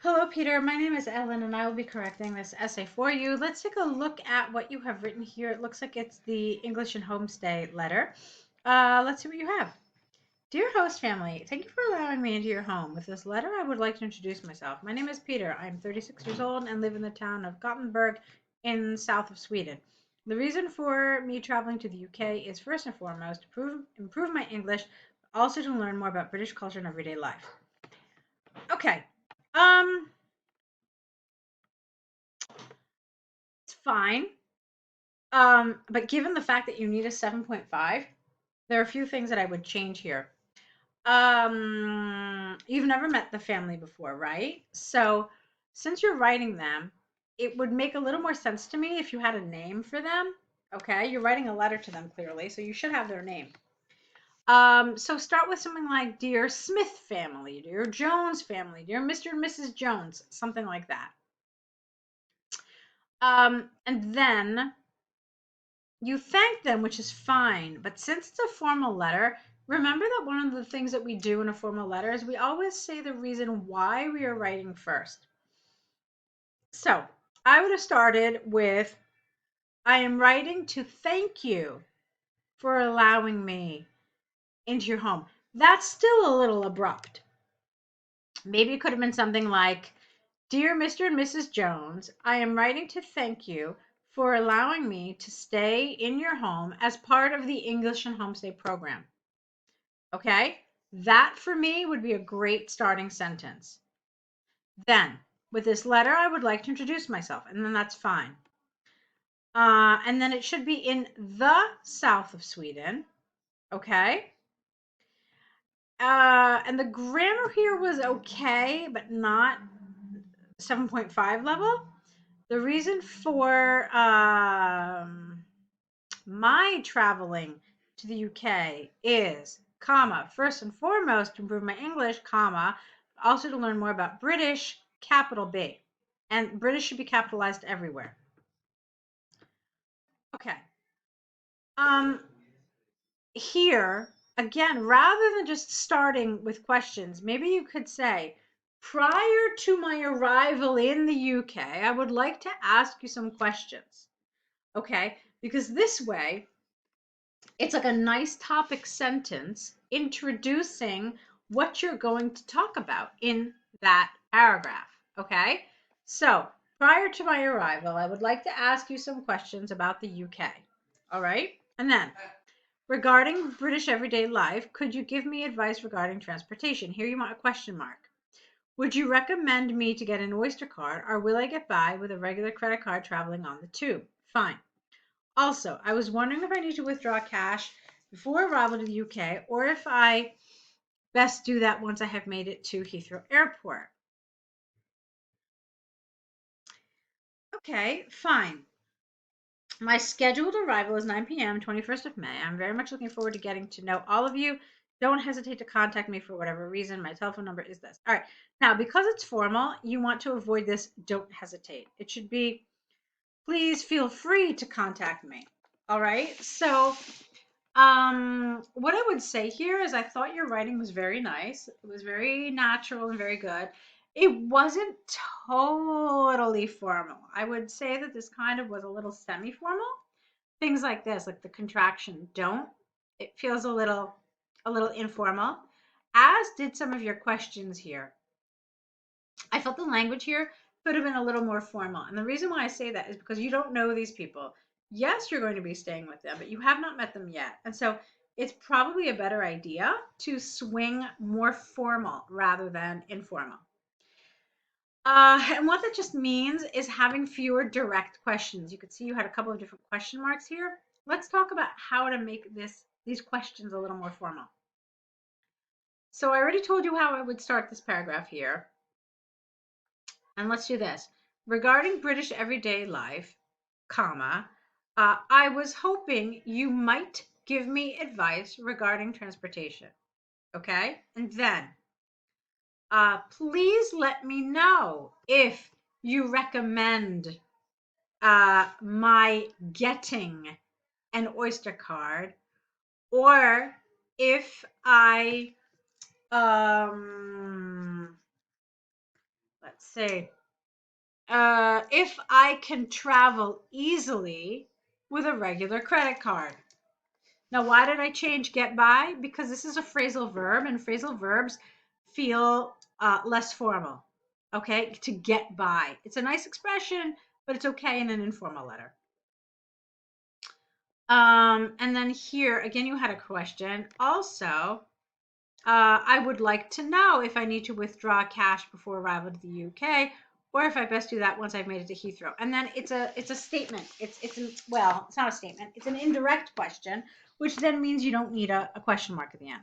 Hello, Peter. My name is Ellen, and I will be correcting this essay for you. Let's take a look at what you have written here. It looks like it's the English and Homestay letter. Let's see what you have. Dear host family, thank you for allowing me into your home. With this letter, I would like to introduce myself. My name is Peter. I am 36 years old and live in the town of Gothenburg in south of Sweden. The reason for me traveling to the UK is first and foremost to improve my English, but also to learn more about British culture and everyday life. Okay. Um, it's fine. But given the fact that you need a 7.5, there are a few things that I would change here. You've never met the family before, right? So, since you're writing them, it would make a little more sense to me if you had a name for them. Okay, you're writing a letter to them clearly, so you should have their name. So start with something like Dear Smith family, Dear Jones family, Dear Mr. and Mrs. Jones, something like that. And then you thank them, which is fine, but since it's a formal letter, remember that one of the things that we do in a formal letter is we always say the reason why we are writing first. So I would have started with, I am writing to thank you for allowing me into your home. That's still a little abrupt. Maybe it could have been something like, Dear Mr. and Mrs. Jones, I am writing to thank you for allowing me to stay in your home as part of the English and Homestay program. Okay? That for me would be a great starting sentence. Then, with this letter, I would like to introduce myself, and then that's fine. And then it should be in the south of Sweden. Okay? And the grammar here was okay, but not 7.5 level. The reason for my traveling to the UK is, comma, first and foremost to improve my English, comma, also to learn more about British, capital B. And British should be capitalized everywhere. Okay. Here, again, rather than just starting with questions, maybe you could say, prior to my arrival in the UK, I would like to ask you some questions. Okay? Because this way, it's like a nice topic sentence introducing what you're going to talk about in that paragraph. Okay? So, prior to my arrival, I would like to ask you some questions about the UK. All right? And then, regarding British everyday life, could you give me advice regarding transportation? Here you want a question mark. Would you recommend me to get an Oyster card, or will I get by with a regular credit card traveling on the tube? Fine. Also, I was wondering if I need to withdraw cash before arrival to the UK, or if I best do that once I have made it to Heathrow Airport. Okay, fine. My scheduled arrival is 9 p.m., 21st of May. I'm very much looking forward to getting to know all of you. Don't hesitate to contact me for whatever reason. My telephone number is this. All right. Now, because it's formal, you want to avoid this don't hesitate. It should be, please feel free to contact me. All right. So, what I would say here is I thought your writing was very nice. It was very natural and very good. It wasn't totally formal. I would say that this kind of was a little semi-formal. Things like this, like the contraction don't, it feels a little informal, as did some of your questions here. I felt the language here could have been a little more formal. And the reason why I say that is because you don't know these people. Yes, you're going to be staying with them, but you have not met them yet. And so it's probably a better idea to swing more formal rather than informal. And what that just means is having fewer direct questions. You could see you had a couple of different question marks here. Let's talk about how to make these questions a little more formal. So I already told you how I would start this paragraph here. And let's do this. Regarding British everyday life, comma, I was hoping you might give me advice regarding transportation. Okay? And then, please let me know if you recommend my getting an Oyster card, or if I let's let's see. If I can travel easily with a regular credit card. Now, why did I change get by? Because this is a phrasal verb, and phrasal verbs feel less formal. Okay, to get by. It's a nice expression, but it's okay in an informal letter. And then here, again, you had a question. Also, I would like to know if I need to withdraw cash before arrival to the UK, or if I best do that once I've made it to Heathrow. And then it's a statement. Well, it's not a statement. It's an indirect question, which then means you don't need a question mark at the end.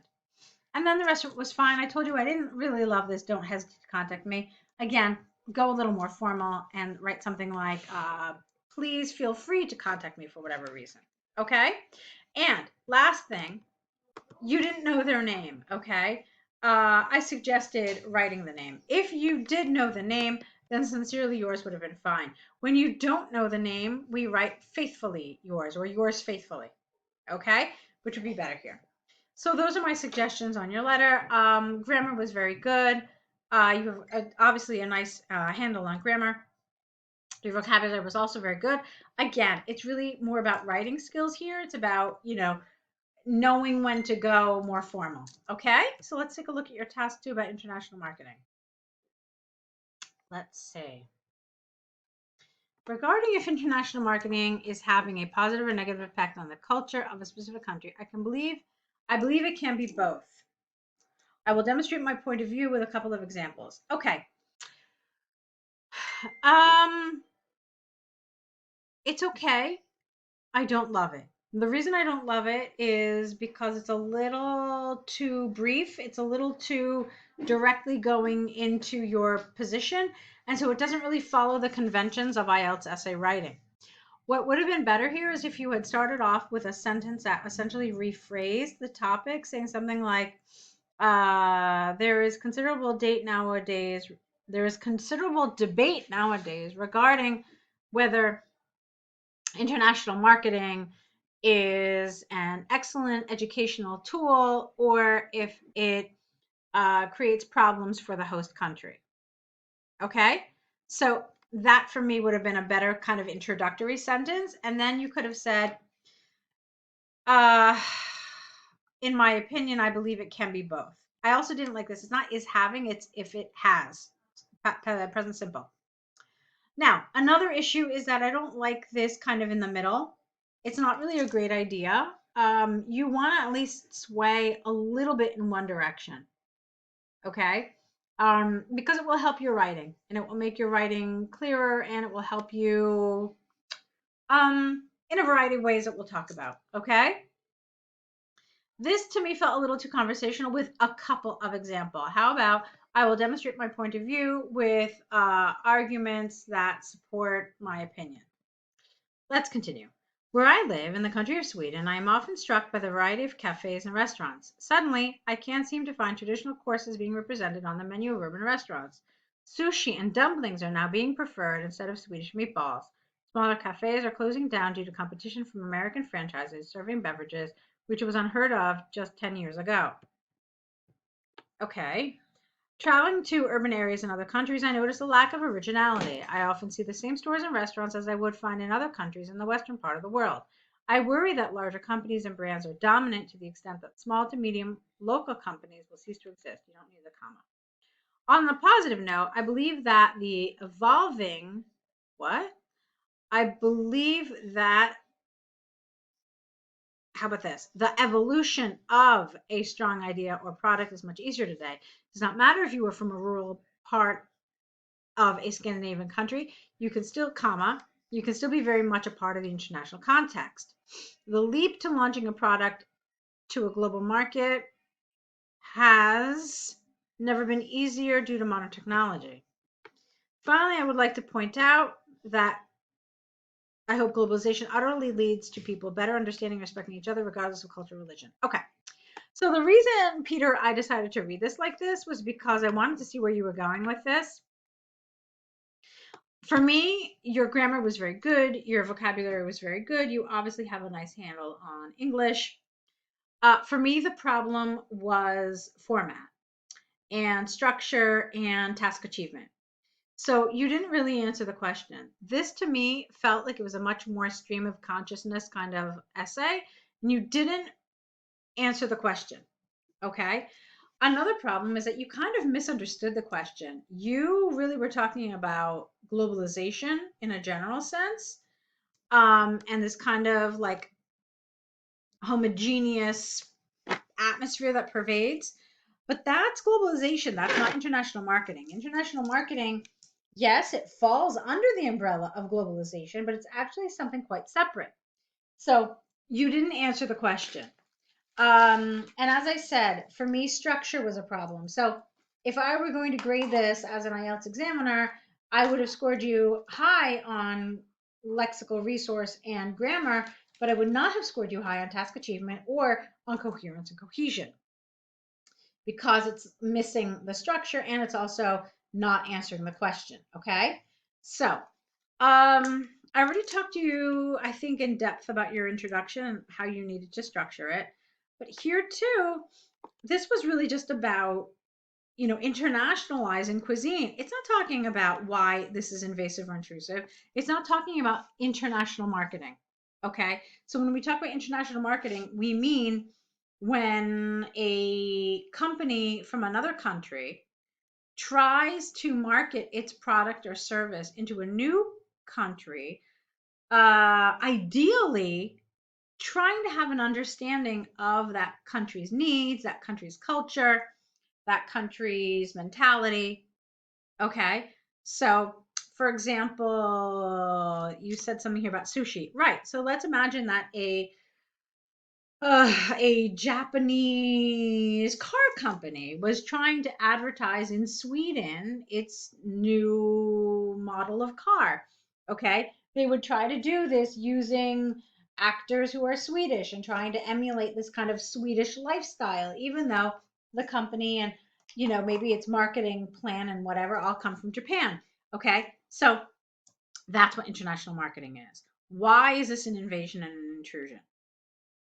And then the rest of it was fine. I told you I didn't really love this. Don't hesitate to contact me. Again, go a little more formal and write something like, please feel free to contact me for whatever reason. Okay? And last thing, you didn't know their name, okay? I suggested writing the name. If you did know the name, then sincerely yours would have been fine. When you don't know the name, we write faithfully yours or yours faithfully, okay? Which would be better here. So those are my suggestions on your letter. Grammar was very good. You have obviously a nice handle on grammar. Your vocabulary was also very good. Again, it's really more about writing skills here. It's about, knowing when to go more formal. Okay, so let's take a look at your task 2 about international marketing. Let's see. Regarding if international marketing is having a positive or negative effect on the culture of a specific country, I believe it can be both. I will demonstrate my point of view with a couple of examples. Okay. It's okay. I don't love it. The reason I don't love it is because it's a little too brief. It's a little too directly going into your position. And so it doesn't really follow the conventions of IELTS essay writing. What would have been better here is if you had started off with a sentence that essentially rephrased the topic, saying something like, there is considerable debate nowadays regarding whether international marketing is an excellent educational tool or if it creates problems for the host country. Okay, so that for me would have been a better kind of introductory sentence. And then you could have said, in my opinion, I believe it can be both. I also didn't like this. It's not is having, it's if it has. Present simple. Now, another issue is that I don't like this kind of in the middle. It's not really a great idea. You want to at least sway a little bit in one direction, okay? Because it will help your writing and it will make your writing clearer and it will help you in a variety of ways that we'll talk about, okay? This to me felt a little too conversational with a couple of examples. How about I will demonstrate my point of view with arguments that support my opinion. Let's continue. Where I live, in the country of Sweden, I am often struck by the variety of cafes and restaurants. Suddenly, I can't seem to find traditional courses being represented on the menu of urban restaurants. Sushi and dumplings are now being preferred instead of Swedish meatballs. Smaller cafes are closing down due to competition from American franchises serving beverages, which was unheard of just 10 years ago. Okay. Traveling to urban areas in other countries, I notice a lack of originality. I often see the same stores and restaurants as I would find in other countries in the western part of the world. I worry that larger companies and brands are dominant to the extent that small to medium local companies will cease to exist. You don't need the comma. On the positive note, I believe that the evolving, what? I believe that, how about this? The evolution of a strong idea or product is much easier today. It does not matter if you were from a rural part of a Scandinavian country, you can still, you can still be very much a part of the international context. The leap to launching a product to a global market has never been easier due to modern technology. Finally, I would like to point out that I hope globalization utterly leads to people better understanding and respecting each other regardless of culture or religion. Okay. So the reason, Peter, I decided to read this like this was because I wanted to see where you were going with this. For me, your grammar was very good. Your vocabulary was very good. You obviously have a nice handle on English. For me, the problem was format and structure and task achievement. So you didn't really answer the question. This to me felt like it was a much more stream of consciousness kind of essay, and you didn't answer the question. Okay. Another problem is that you kind of misunderstood the question. You really were talking about globalization in a general sense, and this kind of like homogeneous atmosphere that pervades. But that's globalization. That's not international marketing. International marketing, yes, it falls under the umbrella of globalization, but it's actually something quite separate. So you didn't answer the question. And as I said, for me, structure was a problem. So if I were going to grade this as an IELTS examiner, I would have scored you high on lexical resource and grammar, but I would not have scored you high on task achievement or on coherence and cohesion because it's missing the structure and it's also not answering the question. Okay. So, I already talked to you, I think, in depth about your introduction and how you needed to structure it. But here too, this was really just about, internationalizing cuisine. It's not talking about why this is invasive or intrusive. It's not talking about international marketing. Okay. So when we talk about international marketing, we mean when a company from another country tries to market its product or service into a new country, ideally trying to have an understanding of that country's needs, that country's culture, that country's mentality. Okay. So, for example, you said something here about sushi. Right. So let's imagine that a Japanese car company was trying to advertise in Sweden its new model of car. Okay. They would try to do this using actors who are Swedish and trying to emulate this kind of Swedish lifestyle, even though the company and, maybe its marketing plan and whatever all come from Japan. Okay. So that's what international marketing is. Why is this an invasion and an intrusion?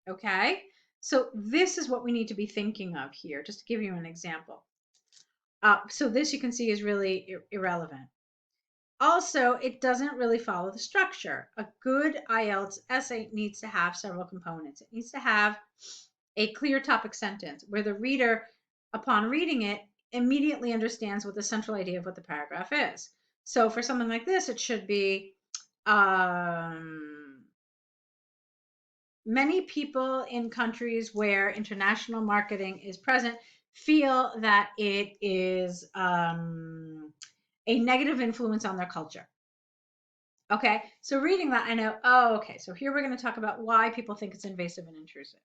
Okay. So this is what we need to be thinking of here, just to give you an example. So this you can see is really irrelevant. Also, it doesn't really follow the structure. A good IELTS essay needs to have several components. It needs to have a clear topic sentence where the reader, upon reading it, immediately understands what the central idea of what the paragraph is. So for something like this, it should be many people in countries where international marketing is present feel that it is a negative influence on their culture. Okay, so reading that, I know, oh, okay, so here we're going to talk about why people think it's invasive and intrusive.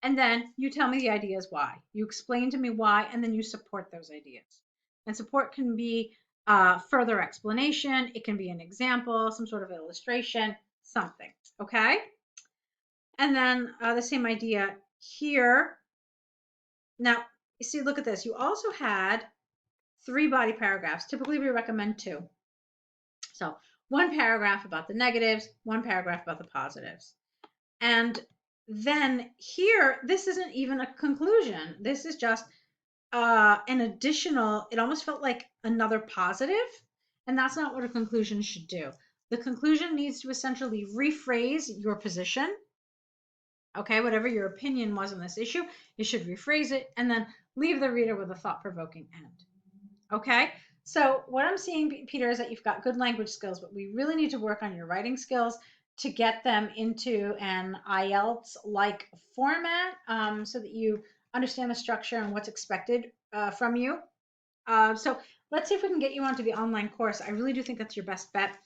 And then you tell me the ideas why. You explain to me why, and then you support those ideas. And support can be further explanation, it can be an example, some sort of illustration, something. Okay? And then the same idea here. Now, you see, look at this. You also had 3 body paragraphs. Typically, we recommend 2. So, one paragraph about the negatives, one paragraph about the positives. And then here, this isn't even a conclusion. This is just an additional, it almost felt like another positive. And that's not what a conclusion should do. The conclusion needs to essentially rephrase your position. Okay, whatever your opinion was on this issue, you should rephrase it and then leave the reader with a thought provoking end. Okay, so what I'm seeing, Peter, is that you've got good language skills, but we really need to work on your writing skills to get them into an IELTS like format so that you understand the structure and what's expected from you. So let's see if we can get you onto the online course. I really do think that's your best bet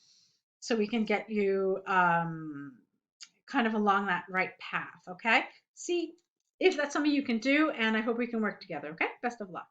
so we can get you kind of along that right path. Okay. See if that's something you can do, and I hope we can work together. Okay. Best of luck.